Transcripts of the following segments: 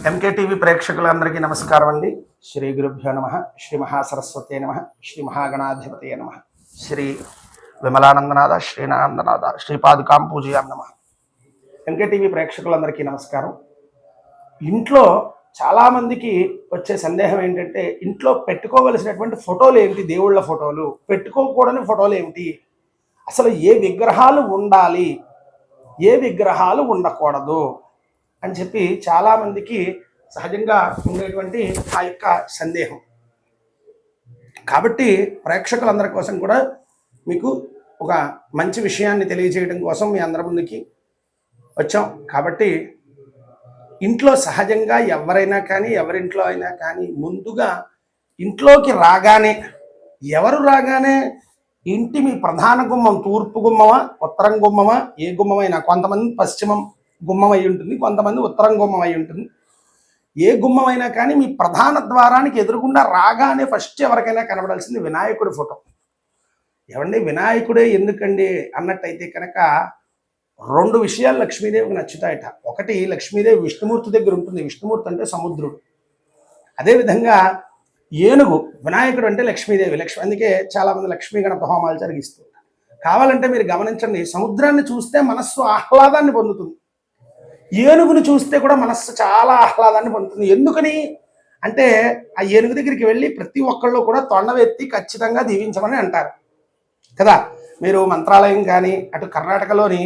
MKTV ప్రేక్షకులందరికీ నమస్కారం అండి. శ్రీ గురుభ్యో నమ. శ్రీ మహాసరస్వతే నమ. శ్రీ మహాగణాధిపతయ నమ. శ్రీ విమలానందనాథ శ్రీనానందనాథ శ్రీపాదుకాం పూజయాం నమ. ఎంకేటీవీ ప్రేక్షకులందరికీ నమస్కారం. ఇంట్లో చాలామందికి వచ్చే సందేహం ఏంటంటే, ఇంట్లో పెట్టుకోవలసినటువంటి ఫోటోలు ఏమిటి, దేవుళ్ళ ఫోటోలు, పెట్టుకోకూడని ఫోటోలు ఏమిటి, అసలు ఏ విగ్రహాలు ఉండాలి, ఏ విగ్రహాలు ఉండకూడదు అని చెప్పి చాలామందికి సహజంగా ఉండేటువంటి ఆ యొక్క సందేహం. కాబట్టి ప్రేక్షకులందరి కోసం కూడా మీకు ఒక మంచి విషయాన్ని తెలియజేయడం కోసం మీ అందరి ముందుకి వచ్చాం. కాబట్టి ఇంట్లో సహజంగా ఎవరైనా కానీ, ఎవరింట్లో అయినా కానీ, ముందుగా ఇంట్లోకి రాగానే, ఎవరు రాగానే ఇంటి మీ ప్రధాన గుమ్మం తూర్పు గుమ్మమా, ఉత్తరం గుమ్మమా, ఏ గుమ్మమైనా, కొంతమంది పశ్చిమం గుమ్మం అయి ఉంటుంది, కొంతమంది ఉత్తరం గుమ్మం అయి ఉంటుంది. ఏ గుమ్మమైనా కానీ మీ ప్రధాన ద్వారానికి ఎదురుగుండా రాగానే ఫస్ట్ ఎవరికైనా కనబడాల్సింది వినాయకుడి ఫోటో. ఏమండి, వినాయకుడే ఎందుకండి అన్నట్టయితే కనుక రెండు విషయాలు లక్ష్మీదేవికి నచ్చుతాయట. ఒకటి, లక్ష్మీదేవి విష్ణుమూర్తి దగ్గర ఉంటుంది. విష్ణుమూర్తి అంటే సముద్రుడు. అదేవిధంగా ఏనుగు, వినాయకుడు అంటే లక్ష్మీదేవి. అందుకే చాలామంది లక్ష్మీ గణప హోమాలు జరిగిస్తారు. కావాలంటే మీరు గమనించండి, సముద్రాన్ని చూస్తే మనస్సు ఆహ్లాదాన్ని పొందుతుంది, ఏనుగును చూస్తే కూడా మనస్సు చాలా ఆహ్లాదాన్ని పొందుతుంది. ఎందుకని అంటే, ఆ ఏనుగు దగ్గరికి వెళ్ళి ప్రతి ఒక్కళ్ళు కూడా తొండవెత్తి ఖచ్చితంగా దీవించమని అంటారు కదా. మీరు మంత్రాలయం కానీ, అటు కర్ణాటకలోని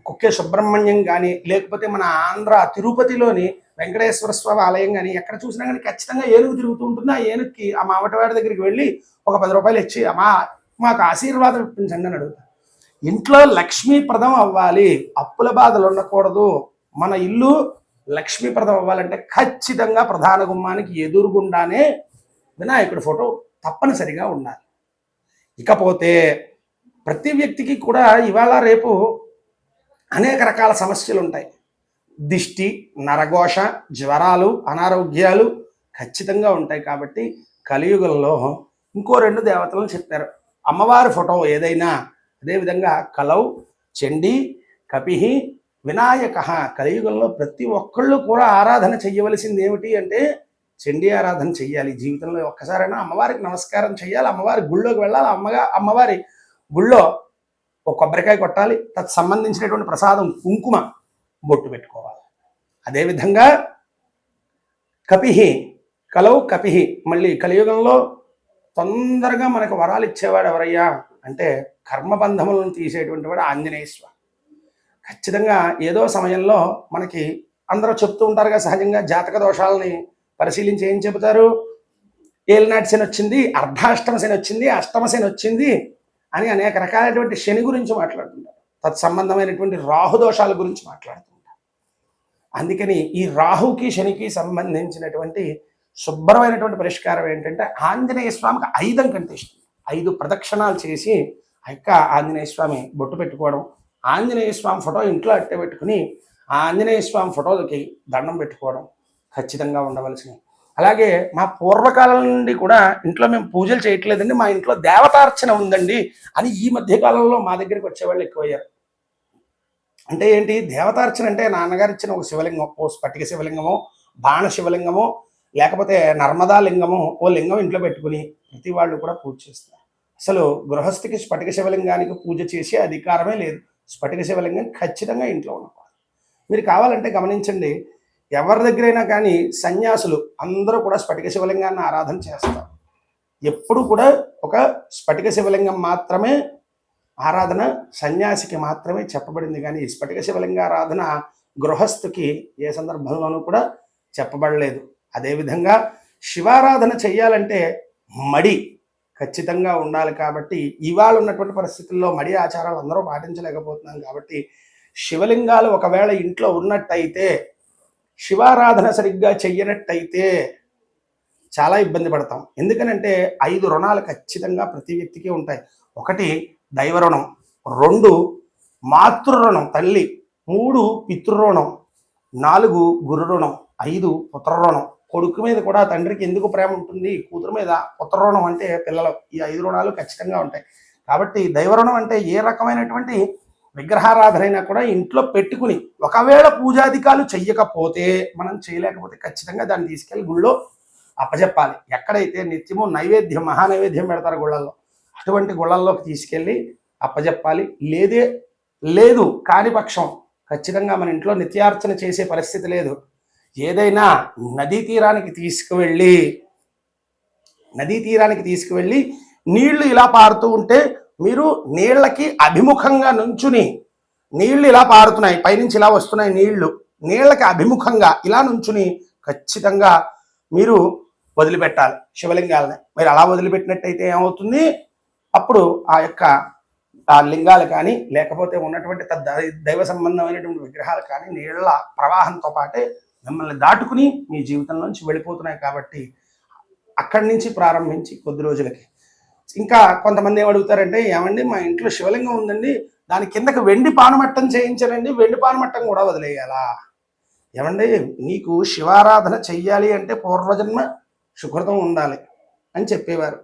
కుక్కే సుబ్రహ్మణ్యం కానీ, లేకపోతే మన ఆంధ్ర తిరుపతిలోని వెంకటేశ్వర స్వామి ఆలయం కానీ, ఎక్కడ చూసినా కానీ ఖచ్చితంగా ఏనుగు తిరుగుతూ ఉంటుంది. ఆ ఏనుగుకి ఆ మావటివాడి దగ్గరికి వెళ్ళి ఒక 10 రూపాయలు ఇచ్చి, మాకు ఆశీర్వాదం ఇప్పించండి అని అడుగుతారు. ఇంట్లో లక్ష్మీప్రదం అవ్వాలి, అప్పుల బాధలు ఉండకూడదు, మన ఇల్లు లక్ష్మీప్రదం అవ్వాలంటే ఖచ్చితంగా ప్రధాన గుమ్మానికి ఎదురుగుండానే వినాయకుడి ఫోటో తప్పనిసరిగా ఉండాలి. ఇకపోతే ప్రతి వ్యక్తికి కూడా ఇవాళ రేపు అనేక రకాల సమస్యలు ఉంటాయి. దిష్టి, నరఘోష, జ్వరాలు, అనారోగ్యాలు ఖచ్చితంగా ఉంటాయి. కాబట్టి కలియుగంలో ఇంకో 2 దేవతలను చెప్పారు. అమ్మవారి ఫోటో ఏదైనా, అదేవిధంగా కలౌ, చండీ, కపిహి, వినాయక. కలియుగంలో ప్రతి ఒక్కళ్ళు కూడా ఆరాధన చెయ్యవలసింది ఏమిటి అంటే చండీ ఆరాధన చెయ్యాలి. జీవితంలో ఒక్కసారైనా అమ్మవారికి నమస్కారం చెయ్యాలి, అమ్మవారి గుళ్ళోకి వెళ్ళాలి, అమ్మవారి గుళ్ళో ఒక కొబ్బరికాయ కొట్టాలి, తత్ సంబంధించినటువంటి ప్రసాదం కుంకుమ బొట్టు పెట్టుకోవాలి. అదేవిధంగా కపిహి, కలౌ కపిహి. మళ్ళీ కలియుగంలో తొందరగా మనకు వరాలు ఇచ్చేవాడు ఎవరయ్యా అంటే కర్మబంధములను తీసేటువంటి వాడు ఆంజనేయ స్వామి. ఖచ్చితంగా ఏదో సమయంలో మనకి అందరూ చెప్తూ ఉంటారుగా, సహజంగా జాతక దోషాలని పరిశీలించి ఏం చెబుతారు, ఏలినాటి శని వచ్చింది, అర్ధాష్టమ శని వచ్చింది, అష్టమ శని వచ్చింది అని అనేక రకాలైనటువంటి శని గురించి మాట్లాడుతుంటారు. తత్సంబంధమైనటువంటి రాహుదోషాల గురించి మాట్లాడుతుంటారు. అందుకని ఈ రాహుకి శనికి సంబంధించినటువంటి శుభ్రమైనటువంటి పరిష్కారం ఏంటంటే, ఆంజనేయ స్వామికి 5 కంటే ఇష్టం. 5 ప్రదక్షిణాలు చేసి ఆ యొక్క ఆంజనేయ స్వామి బొట్టు పెట్టుకోవడం, ఆంజనేయ స్వామి ఫోటో ఇంట్లో అట్టే పెట్టుకుని ఆ ఆంజనేయ స్వామి ఫోటోలకి దండం పెట్టుకోవడం ఖచ్చితంగా ఉండవలసినవి. అలాగే మా పూర్వకాలం నుండి కూడా ఇంట్లో మేము పూజలు చేయట్లేదండి, మా ఇంట్లో దేవతార్చన ఉందండి అని ఈ మధ్య కాలంలో మా దగ్గరికి వచ్చేవాళ్ళు ఎక్కువయ్యారు. అంటే ఏంటి దేవతార్చన అంటే, నాన్నగారు ఇచ్చిన ఒక శివలింగం, ఓ స్ఫటిక శివలింగమో, బాణ శివలింగమో, లేకపోతే నర్మదా లింగమో, ఓ లింగం ఇంట్లో పెట్టుకుని ప్రతి వాళ్ళు కూడా పూజ చేస్తారు. అసలు గృహస్థికి స్ఫటిక శివలింగానికి పూజ చేసే అధికారమే లేదు. స్ఫటిక శివలింగం ఖచ్చితంగా ఇంట్లో ఉండకూడదు. మీరు కావాలంటే గమనించండి, ఎవరి దగ్గరైనా కానీ సన్యాసులు అందరూ కూడా స్ఫటిక శివలింగాన్ని ఆరాధన చేస్తారు. ఎప్పుడు కూడా ఒక స్ఫటిక శివలింగం మాత్రమే ఆరాధన సన్యాసికి మాత్రమే చెప్పబడింది, కానీ స్ఫటిక శివలింగ ఆరాధన గృహస్థుకి ఏ సందర్భంలోనూ కూడా చెప్పబడలేదు. అదేవిధంగా శివారాధన చెయ్యాలంటే మడి ఖచ్చితంగా ఉండాలి. కాబట్టి ఇవాళ ఉన్నటువంటి పరిస్థితుల్లో మడి ఆచారాలు అందరూ పాటించలేకపోతున్నాం. కాబట్టి శివలింగాలు ఒకవేళ ఇంట్లో ఉన్నట్టయితే, శివారాధన సరిగ్గా చెయ్యనట్టయితే చాలా ఇబ్బంది పడతాం. ఎందుకనంటే 5 రుణాలు ఖచ్చితంగా ప్రతి వ్యక్తికి ఉంటాయి. 1 దైవ రుణం, 2 మాతృ రుణం తల్లి, 3 పితృరుణం, 4 గురు రుణం, 5 పుత్ర రుణం. కొడుకు మీద కూడా తండ్రికి ఎందుకు ప్రేమ ఉంటుంది, కూతురు మీద పుత్ర రుణం అంటే పిల్లలు. ఈ 5 రుణాలు ఖచ్చితంగా ఉంటాయి. కాబట్టి దైవ రుణం అంటే ఏ రకమైనటువంటి విగ్రహారాధన అయినా కూడా ఇంట్లో పెట్టుకుని, ఒకవేళ పూజాధికాలు చెయ్యకపోతే, మనం చేయలేకపోతే ఖచ్చితంగా దాన్ని తీసుకెళ్ళి గుళ్ళో అప్పచెప్పాలి. ఎక్కడైతే నిత్యము నైవేద్యం, మహానైవేద్యం పెడతారు గుళ్ళల్లో, అటువంటి గుళ్ళల్లోకి తీసుకెళ్ళి అప్పచెప్పాలి. లేదు కాని పక్షం ఖచ్చితంగా మన ఇంట్లో నిత్యార్చన చేసే పరిస్థితి లేదు. ఏదైనా నదీ తీరానికి తీసుకువెళ్ళి నీళ్లు ఇలా పారుతూ ఉంటే మీరు నీళ్ళకి అభిముఖంగా నుంచుని, నీళ్లు ఇలా పారుతున్నాయి, పైనుంచి ఇలా వస్తున్నాయి నీళ్ళకి అభిముఖంగా ఇలా నుంచుని ఖచ్చితంగా మీరు వదిలిపెట్టాలి శివలింగాలని. మీరు అలా వదిలిపెట్టినట్టయితే ఏమవుతుంది, అప్పుడు ఆ లింగాలు కానీ లేకపోతే ఉన్నటువంటి దైవ సంబంధమైనటువంటి విగ్రహాలు కానీ నీళ్ళ ప్రవాహంతో పాటే మిమ్మల్ని దాటుకుని మీ జీవితంలోంచి వెళ్ళిపోతున్నాయి. కాబట్టి అక్కడి నుంచి ప్రారంభించి కొద్ది రోజులకి ఇంకా కొంతమంది ఏమడుగుతారంటే, ఏమండి మా ఇంట్లో శివలింగం ఉందండి, దాని కిందకి వెండి పానమట్టం చేయించారండి, వెండి పానమట్టం కూడా వదిలేయాలా? ఏమండి, నీకు శివారాధన చెయ్యాలి అంటే పూర్వజన్మ సుకృతం ఉండాలి అని చెప్పేవారు.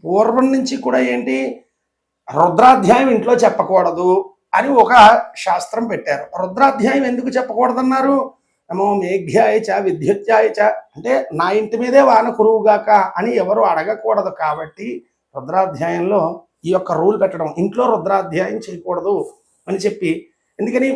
పూర్వం నుంచి కూడా ఏంటి, రుద్రాధ్యాయం ఇంట్లో చెప్పకూడదు అని ఒక శాస్త్రం పెట్టారు. రుద్రాధ్యాయం ఎందుకు చెప్పకూడదన్నారు? నమో మేఘ్యాయ చ విద్యుత్యాయ చ అంటే నా ఇంటి మీదే వాన కురువుగాక అని ఎవరు అడగకూడదు. కాబట్టి రుద్రాధ్యాయంలో ఈ యొక్క రూల్ పెట్టడం, ఇంట్లో రుద్రాధ్యాయం చేయకూడదు అని చెప్పి. ఎందుకని,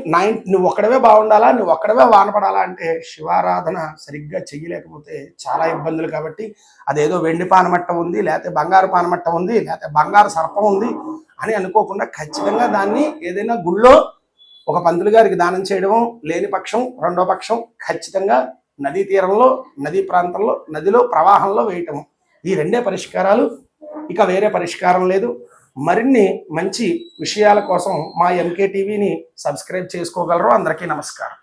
నువ్వు ఒక్కడవే బాగుండాలా, నువ్వు ఒక్కడవే వానపడాలా అంటే శివారాధన సరిగ్గా చెయ్యలేకపోతే చాలా ఇబ్బందులు. కాబట్టి అదేదో వెండి పానమట్ట ఉంది, లేకపోతే బంగారు పానమట్ట ఉంది, లేకపోతే బంగారు సర్పం ఉంది అని అనుకోకుండా ఖచ్చితంగా దాన్ని ఏదైనా గుళ్ళో ఒక పంతులు గారికి దానం చేయడము, లేని పక్షం రెండో పక్షం ఖచ్చితంగా నదీ తీరంలో, నదీ ప్రాంతంలో, నదిలో ప్రవాహంలో వేయటము. ఈ రెండే పరిష్కారాలు, ఇక వేరే పరిష్కారం లేదు. మరిన్ని మంచి విషయాల కోసం మా ఎంకే టీవీని సబ్స్క్రైబ్ చేసుకోగలరు. అందరికీ నమస్కారం.